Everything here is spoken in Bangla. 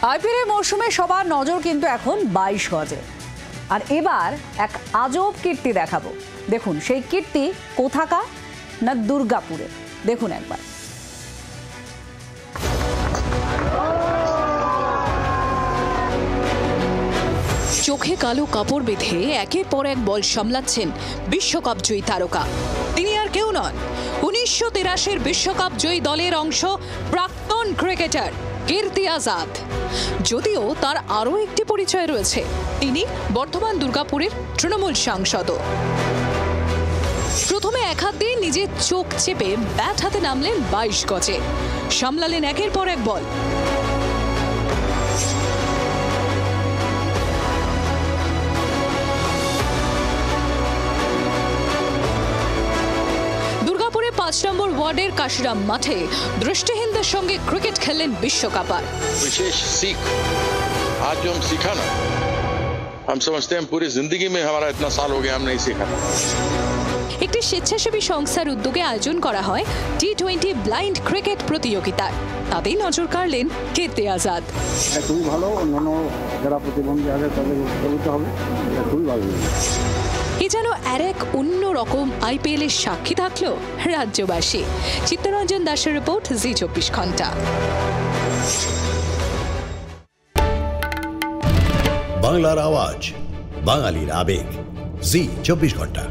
আইপিএল মৌসুমে সবার নজর কিন্তু এখন 22 গজে। আর এবার এক আজব কীর্তি দেখাবো। দেখুন সেই কীর্তি কোথাকার না দুর্গাপুরে। দেখুন একবার। চোখে কালো কাপড় বেঁধে একের পর এক বল সামলাচ্ছেন বিশ্বকাপ জয়ী তারকা। তিনি আর কেউ নন, 1983 বিশ্বকাপ জয়ী দলের অংশ প্রাক্তন ক্রিকেটার কীর্তি আজাদ। যদিও তার আরও একটি পরিচয় রয়েছে, তিনি বর্তমান দুর্গাপুরের তৃণমূল সাংসদও। প্রথমে এক হাত দিয়ে নিজের চোখ চেপে ব্যাট হাতে নামলেন 22 গজে, সামলালেন একের পর এক বল। দুর্গাপুরে 5 নম্বর ওয়ার্ডের কাশিরাম মাঠে দৃষ্টিহীনদের সঙ্গে ক্রিকেট খেললেন বিশ্বকাপার। विशेष सीख आज जो हम सीखा ना, हम समझते हैं पूरी जिंदगी में हमारा इतना साल हो गया हम नहीं सीखा। একটি স্বেচ্ছাসেবী সংস্থার উদ্যোগে আয়োজন করা হয় টি20 ব্লাইন্ড ক্রিকেট প্রতিযোগিতা। তাতেই নজর কাড়লেন কীর্তি আজাদ। খুবই ভালো, অন্যান্য যারা প্রতিবন্ধী আছে তাদের উৎসাহিত হবে, খুবই ভালো। এ যেন আর এক অন্য রকম আইপিএল এর সাক্ষী থাকলো রাজ্যবাসী। চিত্তরঞ্জন দাসের রিপোর্ট, জি 24 ঘন্টা। বাংলার আওয়াজ, বাঙালির আবেগ, জি 24 ঘন্টা।